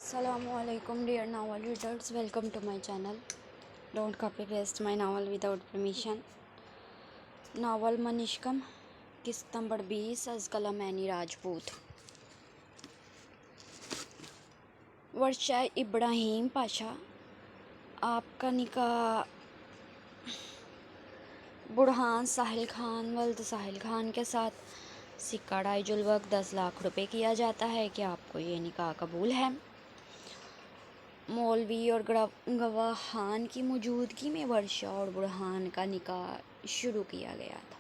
السلام علیکم dear novel readers, welcome to my channel. Don't copy paste my novel without permission. Novel منشکم، قسط نمبر 20، از قلم اینی راجپوت. ورشا ابراہیم پاشا، آپ کا نکاح برہان ساحل خان ولد ساحل خان کے ساتھ سکہ ڈائج الوقت 10 لاکھ روپے کیا جاتا ہے. کیا آپ کو یہ نکاح قبول ہے؟ مولوی اور گواہان کی موجودگی میں ورشا اور برہان کا نکاح شروع کیا گیا تھا.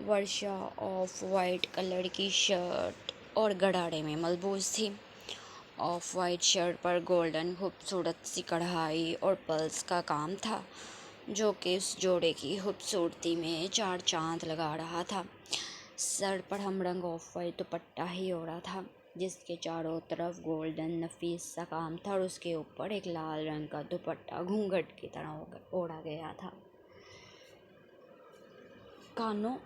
ورشا آف وائٹ کلر کی شرٹ اور گڑاڑے میں ملبوس تھی. Of white shirt per golden خوبصورت سی کڑھائی اور پلس کا کام تھا، جو کہ اس جوڑے کی خوبصورتی میں 4 چاند لگا رہا تھا. سر پر ہم رنگ آف وائٹ دوپٹہ ہی اوڑھا تھا، جس کے چاروں طرف گولڈن نفیس سا کام تھا، اور اس کے اوپر ایک لال رنگ کا دوپٹہ گھونگھٹ کی طرح اوڑھا گیا تھا. کانوں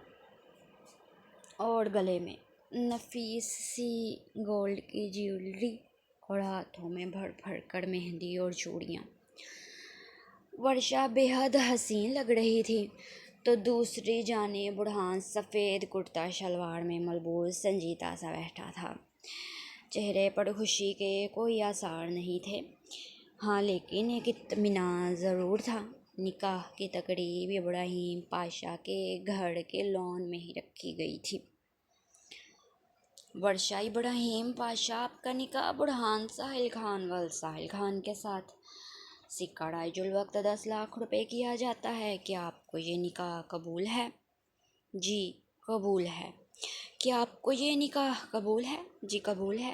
اور گلے میں نفیس سی گولڈ کی جیولری اور ہاتھوں میں بھر بھر کر مہندی اور چوڑیاں. ورشا بے حد حسین لگ رہی تھی تو دوسری جانب برہان سفید کرتا شلوار میں ملبوس سنجیدہ سا بیٹھا تھا. چہرے پر خوشی کے کوئی آثار نہیں تھے، ہاں لیکن ایک اطمینان ضرور تھا. نکاح کی تقریب ابراہیم پاشا کے گھر کے لان میں ہی رکھی گئی تھی. ورشا ابراہیم پاشا، آپ کا نکاح برہان ساحل خان ولد ساحل خان کے ساتھ سکہ ڈائج الوقت 10 لاکھ روپے کیا جاتا ہے. کیا آپ کو یہ نکاح قبول ہے؟ جی قبول ہے. کیا آپ کو یہ نکاح قبول ہے؟ جی قبول ہے.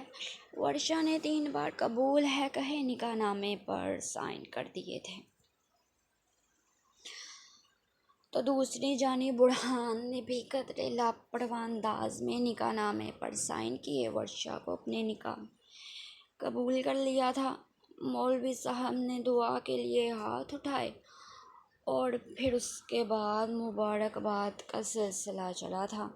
ورشا نے 3 بار قبول ہے کہے نکاح نامے پر سائن کر دیے تھے. تو دوسری جانب برہان نے بھی قدرے لاپرواہ انداز میں نکاح نامے پر سائن کیے. ورشا کو اپنے نکاح قبول کر لیا تھا. مولوی صاحب نے دعا کے لیے ہاتھ اٹھائے اور پھر اس کے بعد مبارکباد کا سلسلہ چلا تھا.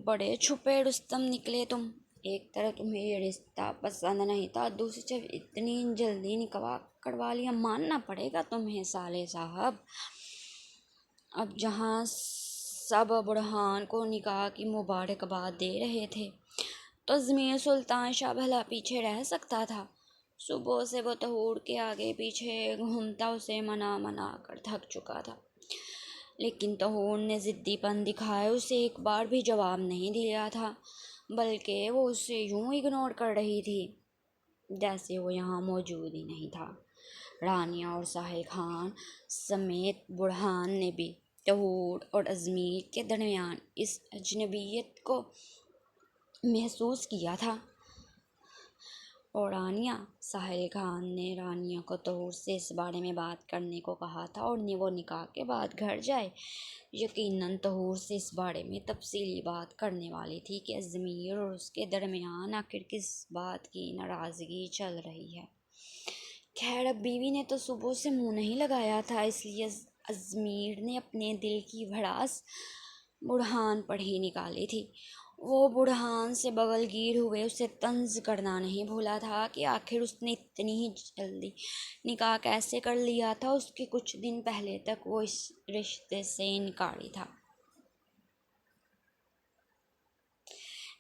بڑے چھپے رستم نکلے تم. ایک طرف تمہیں یہ رشتہ پسند نہیں تھا، دوسری طرف اتنی جلدی نکاح کروا لیا. ماننا پڑے گا تمہیں صالح صاحب. اب جہاں سب برہان کو نکاح کی مبارکباد دے رہے تھے تو ضمیر سلطان شاہ بھلا پیچھے رہ سکتا تھا؟ صبح سے وہ طہور کے آگے پیچھے گھومتا اسے منا کر تھک چکا تھا، لیکن طہور نے ضدی پن دکھائے اسے ایک بار بھی جواب نہیں دیا تھا، بلکہ وہ اسے یوں اگنور کر رہی تھی جیسے وہ یہاں موجود ہی نہیں تھا. رانیہ اور ساحل خان سمیت برہان نے بھی طہور اور ازمیر کے درمیان اس اجنبیت کو محسوس کیا تھا. اور رانیہ، ساحل خان نے رانیہ کو طہور سے اس بارے میں بات کرنے کو کہا تھا اور وہ نکاح کے بعد گھر جائے. یقیناً طہور سے اس بارے میں تفصیلی بات کرنے والی تھی کہ ازمیر اور اس کے درمیان آخر کس بات کی ناراضگی چل رہی ہے. خیر، اب بیوی نے تو صبح سے منہ نہیں لگایا تھا، اس لیے ازمیر نے اپنے دل کی بھڑاس برہان پر ہی نکالی تھی. وہ برہان سے بغل گیر ہوئے اسے طنز کرنا نہیں بھولا تھا کہ آخر اس نے اتنی ہی جلدی نکاح کیسے کر لیا تھا. اس کے کچھ دن پہلے تک وہ اس رشتے سے انکاری تھا.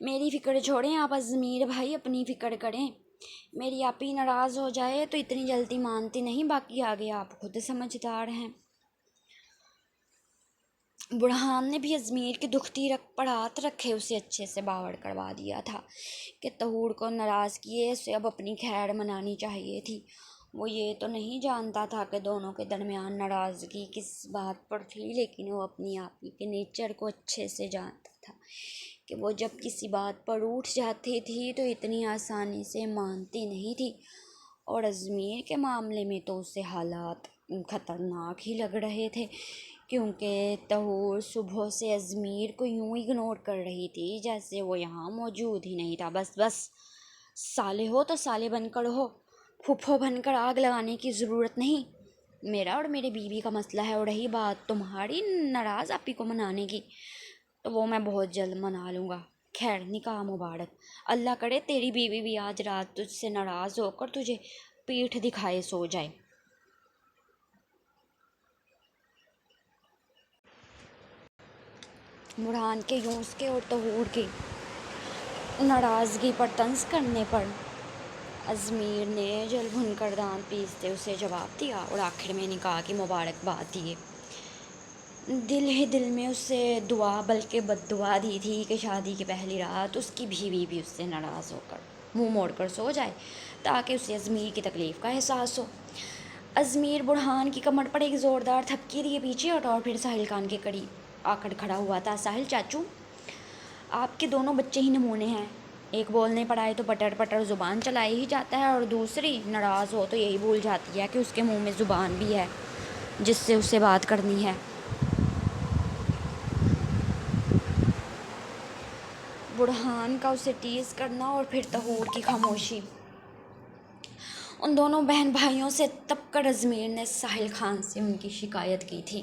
میری فکر چھوڑیں آپ ازمیر بھائی، اپنی فکر کریں. میری آپی ناراض ہو جائے تو اتنی جلدی مانتی نہیں، باقی آگے آپ خود سمجھدار ہیں. برہان نے بھی ازمیر کی دکھتی رگ پر ہاتھ رکھے اسے اچھے سے باور کروا دیا تھا کہ طہور کو ناراض کیے اسے اب اپنی خیر منانی چاہیے تھی. وہ یہ تو نہیں جانتا تھا کہ دونوں کے درمیان ناراضگی کس بات پر تھی، لیکن وہ اپنی آپی کے نیچر کو اچھے سے جانتا تھا کہ وہ جب کسی بات پر روٹھ جاتی تھی تو اتنی آسانی سے مانتی نہیں تھی. اور ازمیر کے معاملے میں تو اسے حالات خطرناک ہی لگ رہے تھے، کیونکہ طہور صبح سے ازمیر کو یوں اگنور کر رہی تھی جیسے وہ یہاں موجود ہی نہیں تھا. بس سالے ہو تو سالے بن کر ہو، پھپھو بن کر آگ لگانے کی ضرورت نہیں. میرا اور میرے بیوی کا مسئلہ ہے، اور رہی بات تمہاری ناراض آپی کو منانے کی تو وہ میں بہت جلد منا لوں گا. خیر نکاح مبارک، اللہ کرے تیری بیوی بھی آج رات تجھ سے ناراض ہو کر تجھے پیٹھ دکھائے سو جائے۔ برہان کے یوں اس کے اور طہور کی ناراضگی پر طنز کرنے پر ازمیر نے جل بھن کر دانت پیستے اسے جواب دیا اور آخر میں نکاح کی مبارکباد دیے۔ دل ہی دل میں اسے دعا بلکہ بد دعا دی تھی کہ شادی کی پہلی رات اس کی بیوی بھی اس سے ناراض ہو کر منہ موڑ کر سو جائے تاکہ اسے ازمیر کی تکلیف کا احساس ہو۔ ازمیر برہان کی کمر پر ایک زوردار تھپکی دیے پیچھے ہٹا اور پھر ساحل خان کے قریب آ کر کھڑا ہوا تھا۔ ساحل چاچو، آپ کے دونوں بچے ہی نمونے ہیں، ایک بولنے پر آئے تو پٹر پٹر زبان چلائے ہی جاتا ہے اور دوسری ناراض ہو تو یہی بھول جاتی ہے کہ اس کے منہ میں زبان بھی ہے جس سے اسے بات کرنی ہے۔ برہان کا اسے ٹیز کرنا اور پھر طہور کی خاموشی، ان دونوں بہن بھائیوں سے تپ کر ازمیر نے ساحل خان سے ان کی شکایت کی تھی۔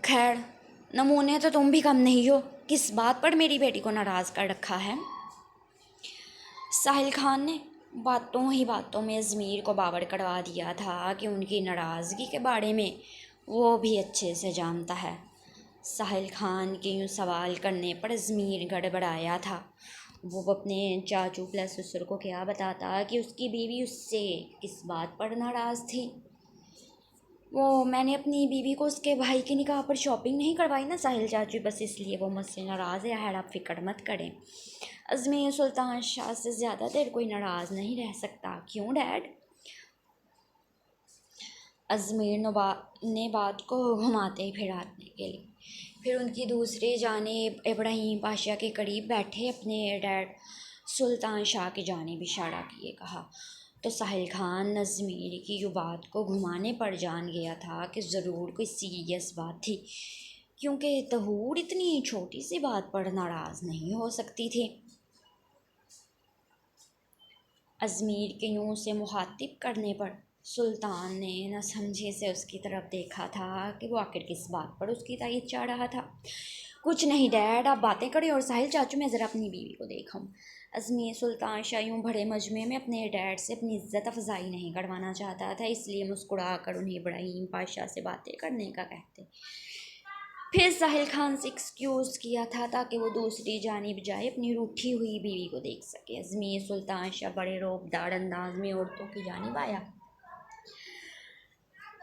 خیر نمونے تو تم بھی کم نہیں ہو، کس بات پر میری بیٹی کو ناراض کر رکھا ہے؟ ساحل خان نے باتوں ہی باتوں میں ازمیر کو باور کروا دیا تھا کہ ان کی ناراضگی کے بارے میں وہ بھی اچھے سے جانتا ہے۔ ساحل خان کے یوں سوال کرنے پر ازمیر گڑبڑایا تھا۔ وہ اپنے چاچو پلس سسر کو کیا بتاتا کہ اس کی بیوی اس سے کس بات پر ناراض تھی۔ میں نے اپنی بیوی کو اس کے بھائی کے نکاح پر شاپنگ نہیں کروائی نا ساحل چاچو، بس اس لیے وہ مجھ سے ناراض ہے۔ خیر آپ فکر مت کریں، ازمیر سلطان شاہ سے زیادہ دیر کوئی ناراض نہیں رہ سکتا، کیوں ڈیڈ؟ ازمیر نے بات کو گھماتے پھرانے کے لیے پھر ان کی دوسری جانب ابراہیم پاشا کے قریب بیٹھے اپنے ڈیڈ سلطان شاہ کی جانب اشارہ کیے کہا تو ساحل خان ازمیر کی یوں بات کو گھمانے پر جان گیا تھا کہ ضرور کوئی سیریس بات تھی، کیونکہ طہور اتنی چھوٹی سی بات پر ناراض نہیں ہو سکتی تھی۔ ازمیر کے یوں سے مخاطب کرنے پر سلطان نے نہ سمجھے سے اس کی طرف دیکھا تھا کہ وہ آخر کس بات پر اس کی تائید چاہ رہا تھا۔ کچھ نہیں ڈیڈ، آپ باتیں کریں اور ساحل چاچو میں ذرا اپنی بیوی کو دیکھوں۔ ازمیر سلطان شاہ یوں بڑے مجمع میں اپنے ڈیڈ سے اپنی عزت افزائی نہیں کروانا چاہتا تھا، اس لیے مسکرا کر انہیں ابراہیم پاشا سے باتیں کرنے کا کہتے پھر ساحل خان سے ایکسکیوز کیا تھا تاکہ وہ دوسری جانب جائے اپنی روٹھی ہوئی بیوی کو دیکھ سکے۔ ازمیر سلطان شاہ بڑے رعبدار انداز میں عورتوں کی جانب آیا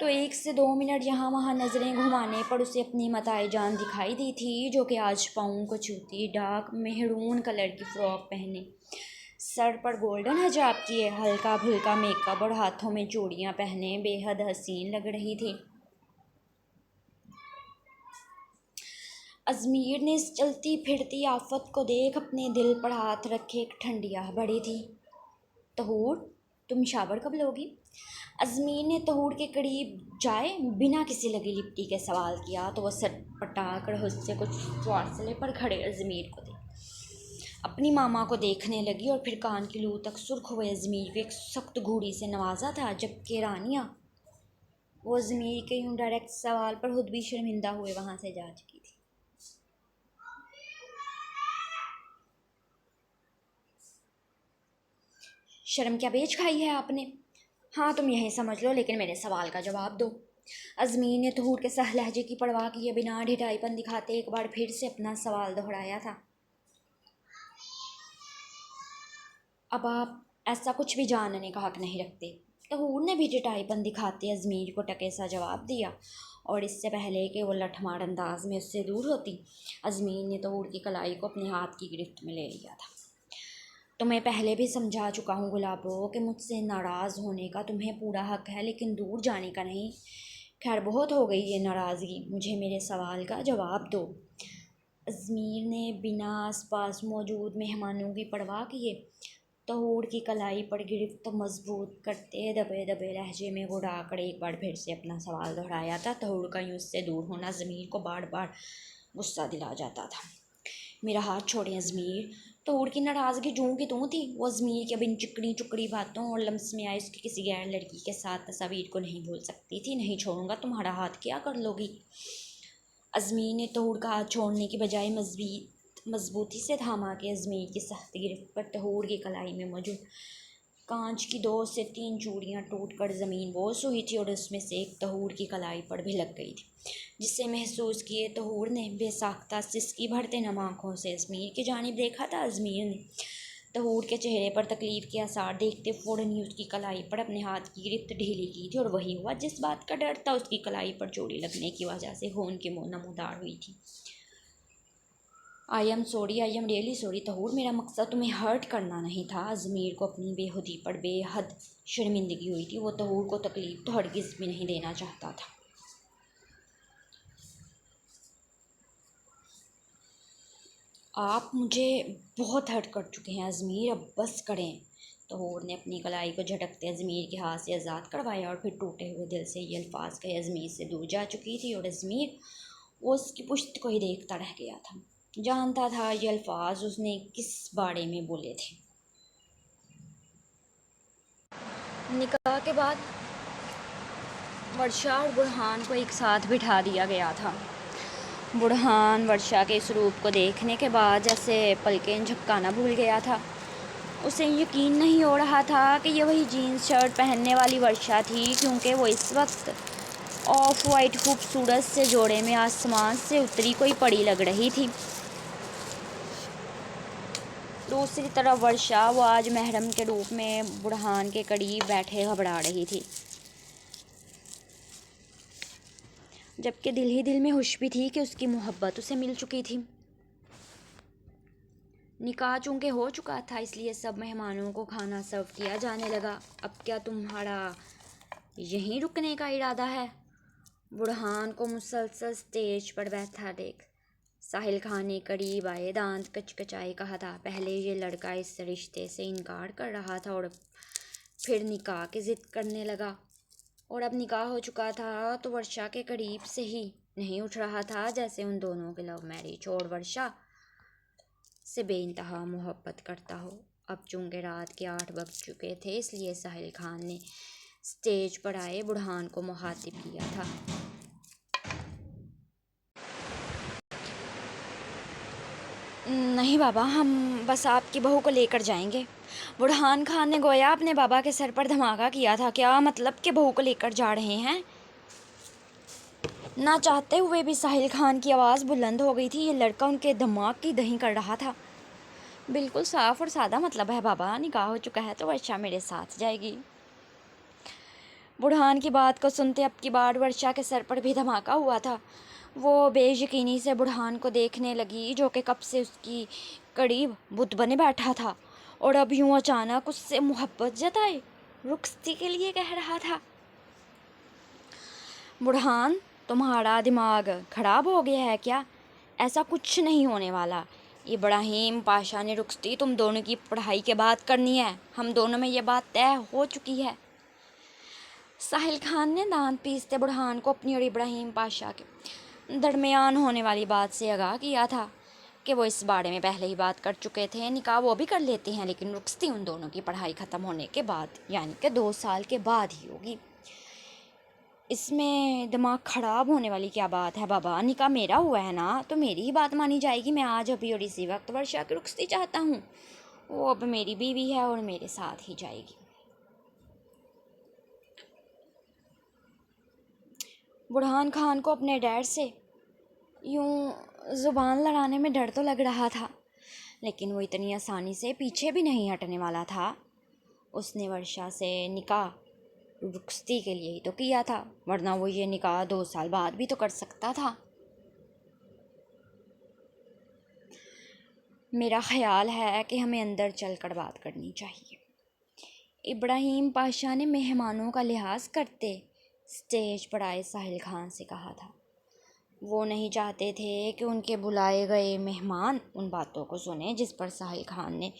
تو 1 سے 2 منٹ یہاں وہاں نظریں گھمانے پر اسے اپنی متاع جان دکھائی دی تھی، جو کہ آج پاؤں کو چھوتی، ڈارک میہرون کلر کی فراک پہنے، سر پر گولڈن حجاب کیے، ہلکا بھلکا میک اپ اور ہاتھوں میں چوڑیاں پہنے بے حد حسین لگ رہی تھی۔ ازمیر نے اس چلتی پھرتی آفت کو دیکھ اپنے دل پر ہاتھ رکھے ایک ٹھنڈی آہ بھری تھی۔ طہور تم شاور کب لوگی؟ ازمیر نے طہور کے قریب جائے بنا کسی لگی لپٹی کے سوال کیا تو وہ سر پٹا کر اس سے کچھ فاصلے پر کھڑے ازمیر کو اپنی ماما کو دیکھنے لگی اور پھر کان کی لو تک سرخ ہوئے ازمیر کو ایک سخت گھوڑی سے نوازا تھا، جبکہ رانیہ وہ ازمیر کے یوں ڈائریکٹ سوال پر خود بھی شرمندہ ہوئے وہاں سے جا چکی تھی۔ شرم کیا بیچ کھائی ہے آپ نے؟ ہاں تم یہیں سمجھ لو، لیکن میرے سوال کا جواب دو۔ ازمیر نے طہور کے سہ لہجے کی پرواہ کیے بنا ڈھٹائی پن دکھاتے ایک بار پھر سے اپنا سوال دہرایا تھا۔ اب آپ ایسا کچھ بھی جاننے کا حق نہیں رکھتے، طہور نے بھی ڈھٹائی پن دکھاتے ازمیر کو ٹکے سا جواب دیا، اور اس سے پہلے کہ وہ لٹھ مار انداز میں اس سے دور ہوتی، ازمیر نے طہور کی کلائی کو اپنے ہاتھ کی گرفت میں لے لیا تھا۔ تمہیں پہلے بھی سمجھا چکا ہوں گلابو کہ مجھ سے ناراض ہونے کا تمہیں پورا حق ہے، لیکن دور جانے کا نہیں۔ خیر بہت ہو گئی یہ ناراضگی، مجھے میرے سوال کا جواب دو۔ ازمیر نے بنا آس پاس موجود مہمانوں کی پرواہ کیے طہور کی کلائی پر گرفت مضبوط کرتے دبے دبے لہجے میں گڑا کر ایک بار پھر سے اپنا سوال دہرایا تھا۔ طہور کا یوں اس سے دور ہونا ازمیر کو بار بار غصہ دلا جاتا تھا۔ میرا ہاتھ چھوڑیں ازمیر۔ طہور کی ناراضگی جوں کی توں تھی، وہ ازمیر کے بن چکڑی چکڑی باتوں اور لمس میں آئی اس کی کسی غیر لڑکی کے ساتھ تصاویر کو نہیں بھول سکتی تھی۔ نہیں چھوڑوں گا، تمہارا ہاتھ کیا کر لو گی؟ ازمیر نے طہور کا ہاتھ چھوڑنے کی بجائے مزید مضبوطی سے تھاما کہ ازمیر کی سخت گرفت پر تہور کی کلائی میں موجود کانچ کی 2 سے 3 چوڑیاں ٹوٹ کر زمین بوس ہوئی تھی اور اس میں سے ایک تہور کی کلائی پر بھی لگ گئی تھی، جسے محسوس کیے تہور نے بے ساختہ سسکی بھرتے نم آنکھوں سے ازمیر کی جانب دیکھا تھا۔ ازمیر نے تہور کے چہرے پر تکلیف کے آثار دیکھتے فوراً ہی اس کی کلائی پر اپنے ہاتھ کی گرفت ڈھیلی کی تھی، اور وہی ہوا جس بات کا ڈر تھا، اس کی کلائی پر چوڑی لگنے کی وجہ سے خون کی نمودار ہوئی تھی۔ آئی ایم ریئلی سوری تہور، میرا مقصد تمہیں ہرٹ کرنا نہیں تھا۔ ازمیر کو اپنی بے خودی پر بے حد شرمندگی ہوئی تھی، وہ تہور کو تکلیف تو ہرگز بھی نہیں دینا چاہتا تھا۔ آپ مجھے بہت ہرٹ کر چکے ہیں ازمیر، اب بس کریں۔ تہور نے اپنی کلائی کو جھٹکتے ازمیر کے ہاتھ سے آزاد کروایا اور پھر ٹوٹے ہوئے دل سے یہ الفاظ کہے۔ ازمیر سے دور جا چکی تھی اور ازمیر وہ اس کی پشت کو ہی دیکھتا رہ گیا تھا، جانتا تھا یہ الفاظ اس نے کس بارے میں بولے تھے۔ نکاح کے بعد ورشا اور برہان کو ایک ساتھ بٹھا دیا گیا تھا۔ برہان ورشا کے اس روپ کو دیکھنے کے بعد جیسے پلکیں جھپکانا بھول گیا تھا۔ اسے یقین نہیں ہو رہا تھا کہ یہ وہی جینز شرٹ پہننے والی ورشا تھی، کیونکہ وہ اس وقت آف وائٹ خوبصورت سے جوڑے میں آسمان سے اتری کوئی پری لگ رہی تھی۔ دوسری طرف ورشا، وہ آج محرم کے روپ میں برہان کے قریب بیٹھے گھبرا رہی تھی، جبکہ دل ہی دل میں خوش بھی تھی کہ اس کی محبت اسے مل چکی تھی۔ نکاح چونکہ ہو چکا تھا، اس لیے سب مہمانوں کو کھانا سرو کیا جانے لگا۔ اب کیا تمہارا یہیں رکنے کا ارادہ ہے؟ برہان کو مسلسل اسٹیج پر بیٹھا دیکھ ساحل خان نے قریب آئے دانت کچکچائے کہا تھا، پہلے یہ لڑکا اس رشتے سے انکار کر رہا تھا اور پھر نکاح کی ضد کرنے لگا، اور اب نکاح ہو چکا تھا تو ورشا کے قریب سے ہی نہیں اٹھ رہا تھا، جیسے ان دونوں کے لو میرج اور ورشا سے بے انتہا محبت کرتا ہو۔ اب چونکہ رات کے 8 بج چکے تھے، اس لیے ساحل خان نے اسٹیج پر آئے برہان کو مخاطب کیا تھا۔ نہیں بابا، ہم بس آپ کی بہو کو لے کر جائیں گے۔ برہان خان نے گویا اپنے بابا کے سر پر دھماکہ کیا تھا۔ کیا مطلب کہ بہو کو لے کر جا رہے ہیں؟ نہ چاہتے ہوئے بھی ساحل خان کی آواز بلند ہو گئی تھی۔ یہ لڑکا ان کے دماغ کی دہی کر رہا تھا۔ بالکل صاف اور سادہ مطلب ہے بابا، نکاح ہو چکا ہے تو ورشا میرے ساتھ جائے گی۔ برہان کی بات کو سنتے اب کی بار ورشا کے سر پر بھی دھماکہ ہوا تھا۔ وہ بے یقینی سے برہان کو دیکھنے لگی، جو کہ کب سے اس کی قریب بت بنے بیٹھا تھا اور اب یوں اچانک اس سے محبت جتائے رخصتی کے لیے کہہ رہا تھا۔ برہان، تمہارا دماغ خراب ہو گیا ہے کیا؟ ایسا کچھ نہیں ہونے والا۔ ابراہیم پاشا نے رخصتی تم دونوں کی پڑھائی کے بعد کرنی ہے، ہم دونوں میں یہ بات طے ہو چکی ہے۔ ساحل خان نے دانت پیستے برہان کو اپنی اور ابراہیم پاشا کے درمیان ہونے والی بات سے آگاہ کیا تھا کہ وہ اس بارے میں پہلے ہی بات کر چکے تھے۔ نکاح وہ بھی کر لیتے ہیں، لیکن رخصتی ان دونوں کی پڑھائی ختم ہونے کے بعد، یعنی کہ 2 سال کے بعد ہی ہوگی۔ اس میں دماغ خراب ہونے والی کیا بات ہے بابا؟ نکاح میرا ہوا ہے نا، تو میری ہی بات مانی جائے گی۔ میں آج ابھی اور اسی وقت ورشا کی رخصتی چاہتا ہوں، وہ اب میری بیوی ہے اور میرے ساتھ ہی جائے گی۔ برہان خان کو اپنے ڈیڈ سے یوں زبان لڑانے میں ڈر تو لگ رہا تھا، لیکن وہ اتنی آسانی سے پیچھے بھی نہیں ہٹنے والا تھا۔ اس نے ورشا سے نکاح رخصتی کے لیے ہی تو کیا تھا، ورنہ وہ یہ نکاح 2 سال بعد بھی تو کر سکتا تھا۔ میرا خیال ہے کہ ہمیں اندر چل کر بات کرنی چاہیے، ابراہیم پاشا نے مہمانوں کا لحاظ کرتے اسٹیج پر آئے ساحل خان سے کہا تھا۔ وہ نہیں چاہتے تھے کہ ان کے بلائے گئے مہمان ان باتوں کو سنیں جس پر ساحل خان نے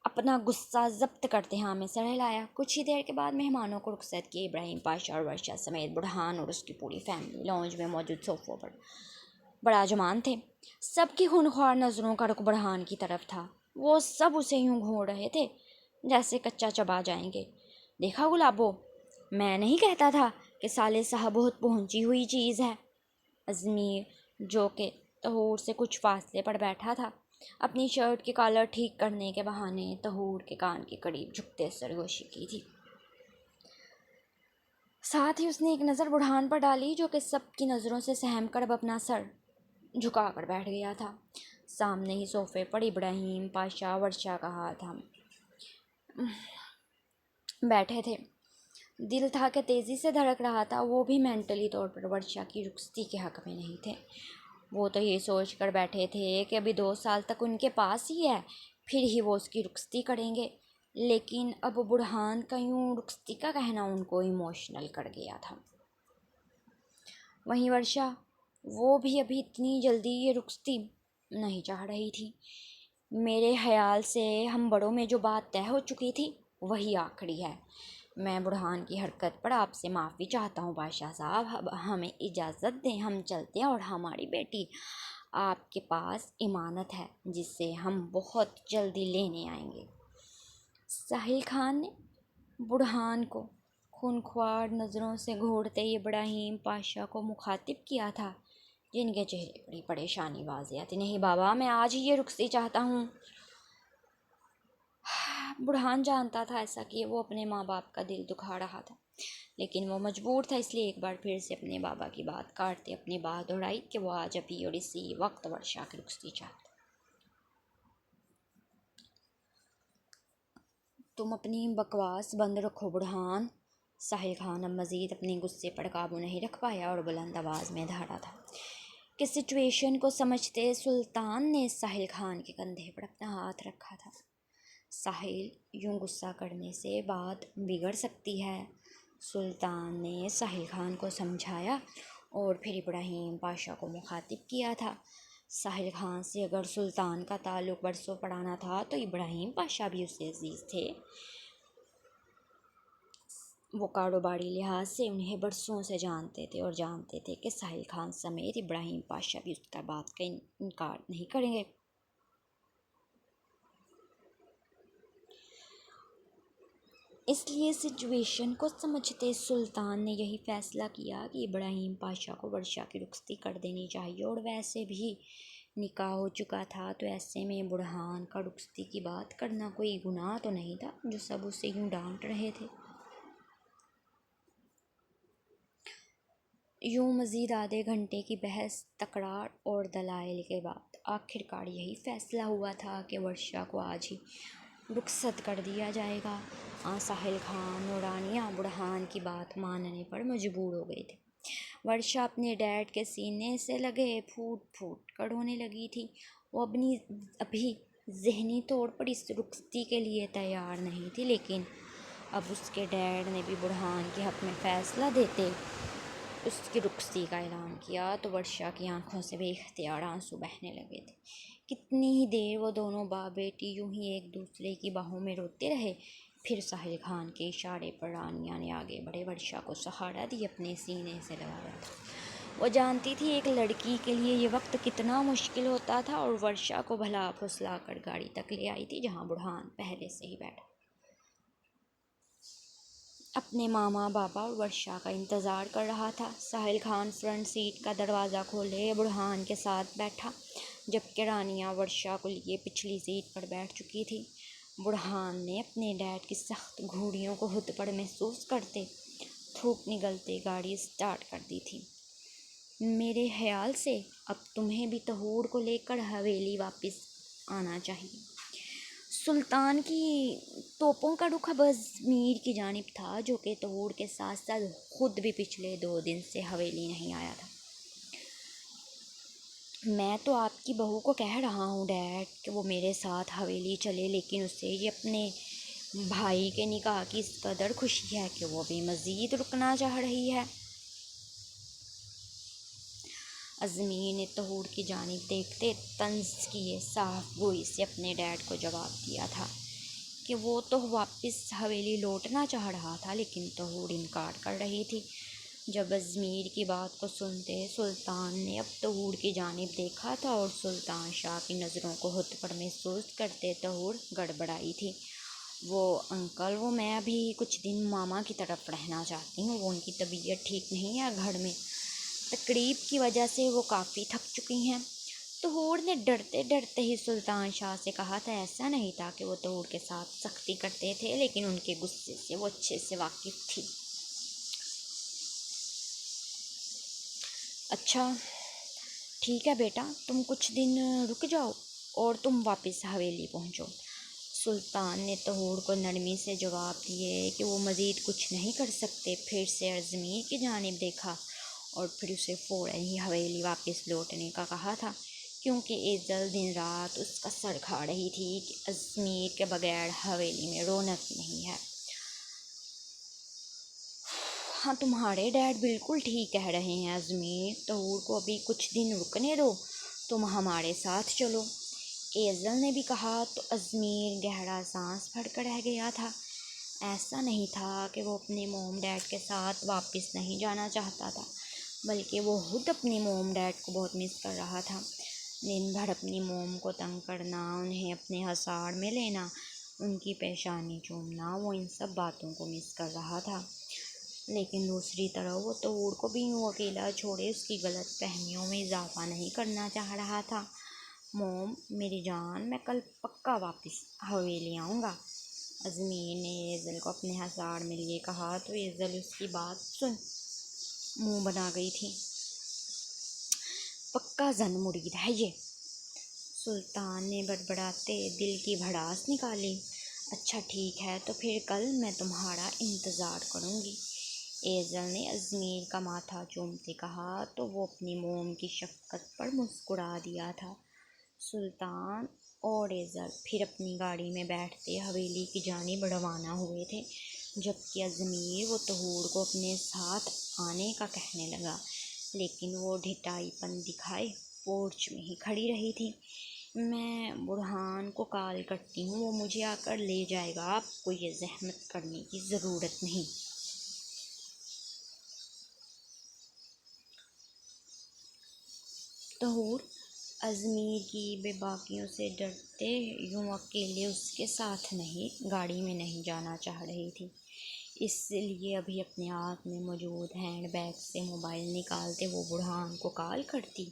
اپنا غصہ ضبط کرتے ہاں میں سر ہلایا۔ کچھ ہی دیر کے بعد مہمانوں کو رخصت کیے ابراہیم پاشا اور ورشا سمیت برہان اور اس کی پوری فیملی لاؤنج میں موجود صوفوں پر براجمان تھے۔ سب کی خونخوار نظروں کا رخ برہان کی طرف تھا۔ وہ سب اسے یوں گھور رہے تھے جیسے کچا چبا جائیں گے۔ دیکھا گلابو، میں نہیں کہتا تھا کہ صالح صاحب بہت پہنچی ہوئی چیز ہے۔ ازمیر، جو کہ طہور سے کچھ فاصلے پر بیٹھا تھا، اپنی شرٹ کی کالر ٹھیک کرنے کے بہانے طہور کے کان کے قریب جھکتے سرگوشی کی تھی۔ ساتھ ہی اس نے ایک نظر بڑھان پر ڈالی جو کہ سب کی نظروں سے سہم کر اب اپنا سر جھکا کر بیٹھ گیا تھا۔ سامنے ہی صوفے پر ابراہیم پاشا ورشا کا ہاتھ تھام بیٹھے تھے۔ دل تھا کہ تیزی سے دھڑک رہا تھا، وہ بھی مینٹلی طور پر ورشا کی رخصتی کے حق میں نہیں تھے۔ وہ تو یہ سوچ کر بیٹھے تھے کہ ابھی 2 سال تک ان کے پاس ہی ہے، پھر ہی وہ اس کی رخصتی کریں گے، لیکن اب برہان کا یوں رخصتی کا کہنا ان کو ایموشنل کر گیا تھا۔ وہیں ورشا، وہ بھی ابھی اتنی جلدی یہ رخصتی نہیں چاہ رہی تھی۔ میرے خیال سے ہم بڑوں میں جو بات طے ہو چکی تھی وہی آخری ہے۔ میں برہان کی حرکت پر آپ سے معافی چاہتا ہوں بادشاہ صاحب، اب ہمیں اجازت دیں، ہم چلتے ہیں، اور ہماری بیٹی آپ کے پاس امانت ہے جسے ہم بہت جلدی لینے آئیں گے۔ ساحل خان نے برہان کو خونخوار نظروں سے گھورتے ہی ابراہیم پاشا کو مخاطب کیا تھا، جن کے چہرے بڑی پریشانی واضح آتی۔ نہیں بابا، میں آج ہی یہ رخصتی چاہتا ہوں۔ برہان جانتا تھا ایسا کہ وہ اپنے ماں باپ کا دل دکھا رہا تھا، لیکن وہ مجبور تھا، اس لیے ایک بار پھر سے اپنے بابا کی بات کاٹتے اپنی بات دہرائی کہ وہ آج ابھی اور اسی وقت ورشا کی رخصتی چاہتا۔ تم اپنی بکواس بند رکھو برہان۔ ساحل خان اب مزید اپنے غصے پر قابو نہیں رکھ پایا اور بلند آواز میں دھاڑا تھا کہ سچویشن کو سمجھتے سلطان نے ساحل خان کے کندھے پر اپنا ہاتھ رکھا تھا۔ ساحل، یوں غصہ کرنے سے بات بگڑ سکتی ہے۔ سلطان نے ساحل خان کو سمجھایا اور پھر ابراہیم پاشا کو مخاطب کیا تھا۔ ساحل خان سے اگر سلطان کا تعلق برسوں پرانا تھا تو ابراہیم پاشا بھی اس سے عزیز تھے۔ وہ کاروباری لحاظ سے انہیں برسوں سے جانتے تھے اور جانتے تھے کہ ساحل خان سمیت ابراہیم پاشا بھی اس کا بات کا انکار نہیں کریں گے۔ اس لیے سچویشن کو سمجھتے سلطان نے یہی فیصلہ کیا کہ ابراہیم پاشا کو ورشا کی رخصتی کر دینی چاہیے، اور ویسے بھی نکاح ہو چکا تھا تو ایسے میں برہان کا رخصتی کی بات کرنا کوئی گناہ تو نہیں تھا جو سب اسے یوں ڈانٹ رہے تھے۔ یوں مزید آدھے گھنٹے کی بحث تکرار اور دلائل کے بعد آخرکار یہی فیصلہ ہوا تھا کہ ورشا کو آج ہی رخصت کر دیا جائے گا۔ ساحل خان اور رانیہ برہان کی بات ماننے پر مجبور ہو گئے تھے۔ ورشا اپنے ڈیڈ کے سینے سے لگے پھوٹ پھوٹ کر رونے لگی تھی۔ وہ ابھی ذہنی طور پر اس رخصتی کے لیے تیار نہیں تھی، لیکن اب اس کے ڈیڈ نے بھی برہان کے حق میں فیصلہ دیتے اس کی رخصتی کا اعلان کیا تو ورشا کی آنکھوں سے بے اختیار آنسو بہنے لگے تھے۔ کتنی ہی دیر وہ دونوں باپ بیٹی یوں ہی ایک دوسرے کی باہوں میں روتے رہے، پھر ساحل خان کے اشارے پر رانیہ نے آگے بڑھے ورشا کو سہارا دی اپنے سینے سے لگایا تھا۔ وہ جانتی تھی ایک لڑکی کے لیے یہ وقت کتنا مشکل ہوتا تھا، اور ورشا کو بھلا پھسلا کر گاڑی تک لے آئی تھی جہاں برہان پہلے سے ہی بیٹھا اپنے ماما بابا اور ورشا کا انتظار کر رہا تھا۔ ساحل خان فرنٹ سیٹ کا دروازہ کھولے برہان کے ساتھ بیٹھا، جبکہ رانیہ ورشا کو لیے پچھلی سیٹ پر بیٹھ چکی تھی۔ برہان نے اپنے ڈیڈ کی سخت گھوڑیوں کو ہد پر محسوس کرتے تھوک نگلتے گاڑی سٹارٹ کر دی تھی۔ میرے خیال سے اب تمہیں بھی طہور کو لے کر حویلی واپس آنا چاہیے۔ سلطان کی توپوں کا رخ اب ازمیر کی جانب تھا، جو کہ طہور کے ساتھ ساتھ خود بھی پچھلے 2 دن سے حویلی نہیں آیا تھا۔ میں تو آپ کی بہو کو کہہ رہا ہوں ڈیڈ کہ وہ میرے ساتھ حویلی چلے، لیکن اسے یہ اپنے بھائی کے نکاح کی اس قدر خوشی ہے کہ وہ بھی مزید رکنا چاہ رہی ہے۔ ازمیر نے طہور کی جانب دیکھتے طنز کیے صاف گوئی سے اپنے ڈیڈ کو جواب دیا تھا کہ وہ تو واپس حویلی لوٹنا چاہ رہا تھا، لیکن طہور انکار کر رہی تھی۔ جب ازمیر کی بات کو سنتے سلطان نے اب طہور کی جانب دیکھا تھا اور سلطان شاہ کی نظروں کو ہد پر محسوس کرتے طہور گڑبڑائی تھی۔ وہ انکل، وہ میں ابھی کچھ دن ماما کی طرف رہنا چاہتی ہوں، وہ ان کی طبیعت ٹھیک نہیں ہے، گھر میں تقریب کی وجہ سے وہ کافی تھک چکی ہیں۔ طہور نے ڈرتے ڈرتے ہی سلطان شاہ سے کہا تھا ایسا نہیں تھا کہ وہ طہور کے ساتھ سختی کرتے تھے، لیکن ان کے غصے سے وہ اچھے سے واقف تھی۔ اچھا ٹھیک ہے بیٹا، تم کچھ دن رک جاؤ اور تم واپس حویلی پہنچو۔ سلطان نے طہور کو نرمی سے جواب دیے کہ وہ مزید کچھ نہیں کر سکتے۔ پھر سے ازمیر کی جانب دیکھا اور پھر اسے فوراً ہی حویلی واپس لوٹنے کا کہا تھا، کیونکہ ایزل دن رات اس کا سر کھا رہی تھی کہ ازمیر کے بغیر حویلی میں رونق نہیں ہے۔ ہاں تمہارے ڈیڈ بالکل ٹھیک کہہ رہے ہیں ازمیر، طہور کو ابھی کچھ دن رکنے دو، تم ہمارے ساتھ چلو۔ ایزل نے بھی کہا تو ازمیر گہرا سانس بھر کر رہ گیا تھا۔ ایسا نہیں تھا کہ وہ اپنے موم ڈیڈ کے ساتھ واپس نہیں جانا چاہتا تھا، بلکہ وہ خود اپنی موم ڈیڈ کو بہت مس کر رہا تھا۔ دن بھر اپنی موم کو تنگ کرنا، انہیں اپنے حصار میں لینا، ان کی پیشانی چومنا، وہ ان سب باتوں کو مس کر رہا تھا۔ لیکن دوسری طرف وہ طہور کو بھی یوں اکیلا چھوڑے اس کی غلط فہمیوں میں اضافہ نہیں کرنا چاہ رہا تھا۔ موم میری جان، میں کل پکا واپس حویلی آؤں گا، ازمیر نے ایزل کو اپنے حصار میں لیے کہا تو ایزل اس کی بات سن منہ بنا گئی تھی۔ پکا زن مرید ہے یہ، سلطان نے بڑبڑاتے دل کی بھڑاس نکالی۔ اچھا ٹھیک ہے، تو پھر کل میں تمہارا انتظار کروں گی، ایزل نے ازمیر کا ماتھا چومتے کہا تو وہ اپنی موم کی شفقت پر مسکرا دیا تھا۔ سلطان اور ایزل پھر اپنی گاڑی میں بیٹھتے حویلی کی جانب روانہ ہوئے تھے، جبکہ ازمیر وہ طہور کو اپنے ساتھ آنے کا کہنے لگا، لیکن وہ ڈھٹائی پن دکھائے پورچ میں ہی کھڑی رہی تھی۔ میں برہان کو کال کرتی ہوں، وہ مجھے آ کر لے جائے گا، آپ کو یہ زحمت کرنے کی ضرورت نہیں۔ طہور ازمیر کی بے باکیوں سے ڈرتے یوں اکیلے اس کے ساتھ نہیں گاڑی میں نہیں جانا چاہ رہی تھی، اس لیے ابھی اپنے ہاتھ میں موجود ہینڈ بیگ سے موبائل نکالتے وہ برہان کو کال کرتی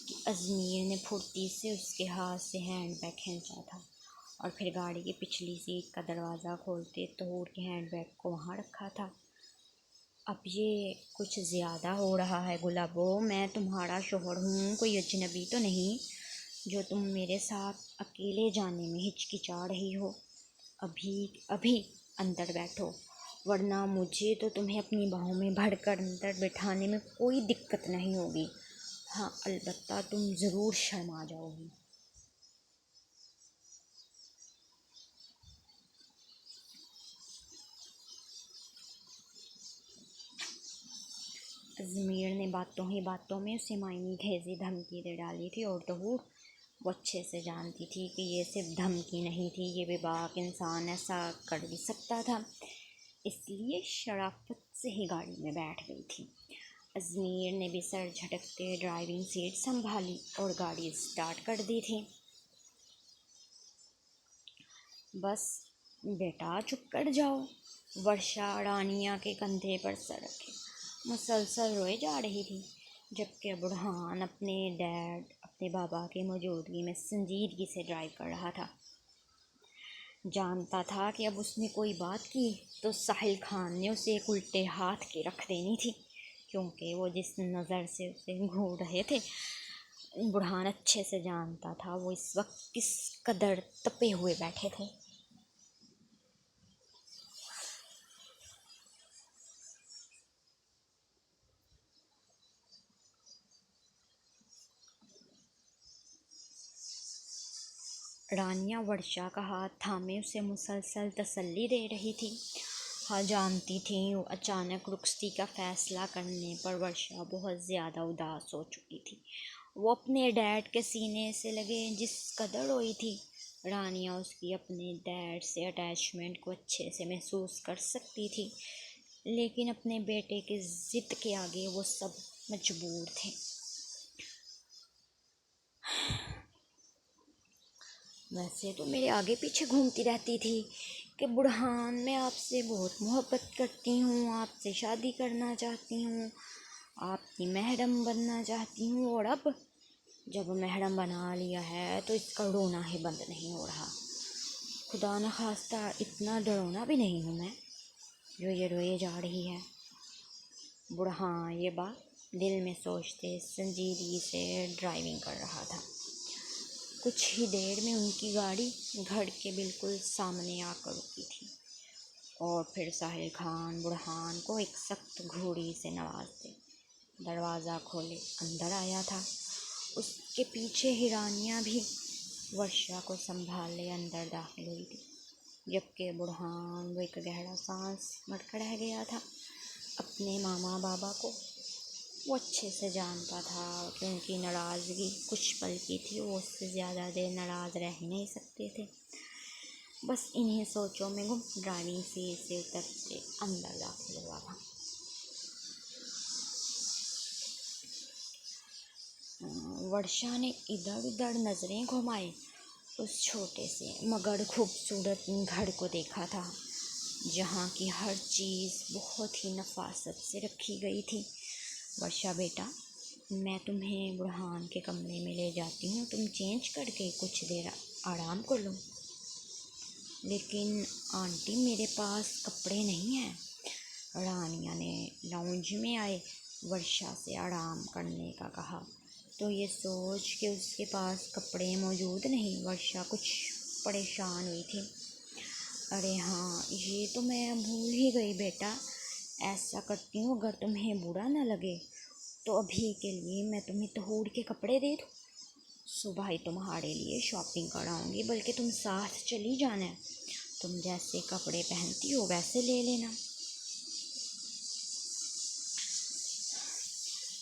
کہ ازمیر نے پھرتی سے اس کے ہاتھ سے ہینڈ بیگ کھینچا تھا اور پھر گاڑی کی پچھلی سیٹ کا دروازہ کھولتے طہور کے ہینڈ بیگ کو وہاں رکھا تھا۔ اب یہ کچھ زیادہ ہو رہا ہے گلابو، میں تمہارا شوہر ہوں، کوئی اجنبی تو نہیں جو تم میرے ساتھ اکیلے جانے میں ہچکچا رہی ہو۔ ابھی اندر بیٹھو، ورنہ مجھے تو تمہیں اپنی باہوں میں بھر کر اندر بٹھانے میں کوئی دقت نہیں ہوگی۔ ہاں البتہ تم ضرور شرما جاؤ گی۔ ازمیر نے باتوں ہی باتوں میں اسے معنی خیزی دھمکی دے ڈالی تھی، اور طہور وہ اچھے سے جانتی تھی کہ یہ صرف دھمکی نہیں تھی، یہ بے باک انسان ایسا کر بھی سکتا تھا، اس لیے شرافت سے ہی گاڑی میں بیٹھ گئی تھی۔ ازمیر نے بھی سر جھٹکتے ڈرائیونگ سیٹ سنبھالی اور گاڑی اسٹارٹ کر دی تھی۔ بس بیٹا چپ کر جاؤ، ورشا رانیہ کے کندھے پر سر رکھے مسلسل روئے جا رہی تھی، جبکہ برہان اپنے بابا کی موجودگی میں سنجیدگی سے ڈرائیو کر رہا تھا۔ جانتا تھا کہ اب اس نے کوئی بات کی تو ساحل خان نے اسے ایک الٹے ہاتھ کی رکھ دینی تھی، کیونکہ وہ جس نظر سے اسے گھور رہے تھے برہان اچھے سے جانتا تھا وہ اس وقت کس قدر تپے ہوئے بیٹھے تھے۔ رانیہ ورشا کا ہاتھ تھامے اسے مسلسل تسلی دے رہی تھی۔ ہاں جانتی تھیں اچانک رخصتی کا فیصلہ کرنے پر ورشا بہت زیادہ اداس ہو چکی تھی، وہ اپنے ڈیڈ کے سینے سے لگے جس قدر روئی تھی۔ رانیہ اس کی اپنے ڈیڈ سے اٹیچمنٹ کو اچھے سے محسوس کر سکتی تھی، لیکن اپنے بیٹے کی ضد کے آگے وہ سب مجبور تھے۔ ویسے تو میرے آگے پیچھے گھومتی رہتی تھی کہ برہان میں آپ سے بہت محبت کرتی ہوں، آپ سے شادی کرنا چاہتی ہوں، آپ کی محرم بننا چاہتی ہوں، اور اب جب محرم بنا لیا ہے تو اس کا رونا ہی بند نہیں ہو رہا۔ خدا نخواستہ اتنا ڈرونا بھی نہیں ہوں میں جو یہ روئے جا رہی ہے۔ بڑھان یہ بات دل میں سوچتے سنجیدگی سے ڈرائیونگ کر رہا تھا۔ کچھ ہی دیر میں ان کی گاڑی گھر کے بالکل سامنے آ کر رکی تھی، اور پھر ساحل خان بڑھان کو ایک سخت گھوڑی سے نوازتے دروازہ کھولے اندر آیا تھا۔ اس کے پیچھے ہرانیہ بھی ورشا کو سنبھالے اندر داخل ہوئی تھی، جبکہ بڑھان وہ ایک گہرا سانس مٹ رہ گیا تھا۔ اپنے ماما بابا کو وہ اچھے سے جانتا تھا کہ ان کی ناراضگی کچھ پل کی تھی، وہ اس سے زیادہ دیر ناراض رہ ہی نہیں سکتے تھے۔ بس انہیں سوچوں میں گم ڈرائیونگ سیٹ سے اترتے اندر داخل ہوا تھا۔ ورشا نے ادھر ادھر نظریں گھمائی، اس چھوٹے سے مگر خوبصورت گھر کو دیکھا تھا جہاں کی ہر چیز بہت ہی نفاست سے رکھی گئی تھی۔ ورشا بیٹا، میں تمہیں بڑھان کے کمرے میں لے جاتی ہوں، تم چینج کر کے کچھ دیر آرام کر لو۔ لیکن آنٹی میرے پاس کپڑے نہیں ہیں۔ رانیہ نے لاؤنج میں آئے ورشا سے آرام کرنے کا کہا تو یہ سوچ کہ اس کے پاس کپڑے موجود نہیں، ورشا کچھ پریشان ہوئی تھی۔ ارے ہاں، یہ تو میں بھول ہی گئی بیٹا، ایسا کرتی ہوں اگر تمہیں برا نہ لگے تو ابھی کے لیے میں تمہیں طہور کے کپڑے دے دوں۔ صبح ہی تمہارے لیے شاپنگ کراؤں گی، بلکہ تم ساتھ چلی جانا، تم جیسے کپڑے پہنتی ہو ویسے لے لینا۔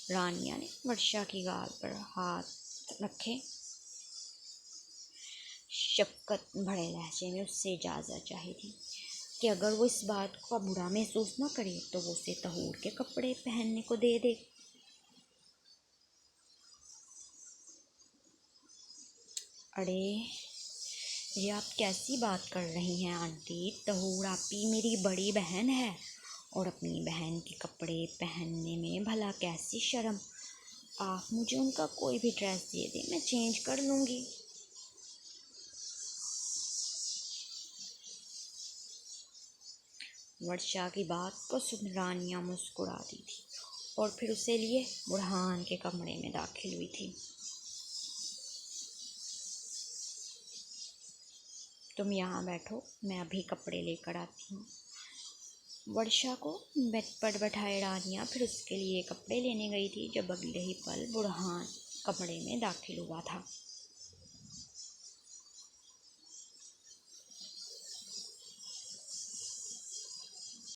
رانیہ نے ورشا کی گال پر ہاتھ رکھے شفقت بھرے لہجے میں اس سے اجازت چاہی تھی کہ اگر وہ اس بات کا برا محسوس نہ کرے تو وہ اسے طہور کے کپڑے پہننے کو دے دے۔ ارے یہ آپ کیسی بات کر رہی ہیں آنٹی؟ طہور آپی میری بڑی بہن ہے، اور اپنی بہن کے کپڑے پہننے میں بھلا کیسی شرم؟ آپ مجھے ان کا کوئی بھی ڈریس دے دیں، میں چینج کر لوں گی۔ ورشا کی بات کو سن رانیہ مسکراتی تھی اور پھر اسے لیے بڑھان کے کمرے میں داخل ہوئی تھی۔ تم یہاں بیٹھو، میں ابھی کپڑے لے کر آتی ہوں۔ ورشا کو بیڈ پر بٹھائے رانیہ پھر اس کے لیے کپڑے لینے گئی تھی، جب اگلے ہی پل بڑھان کمرے میں داخل ہوا تھا۔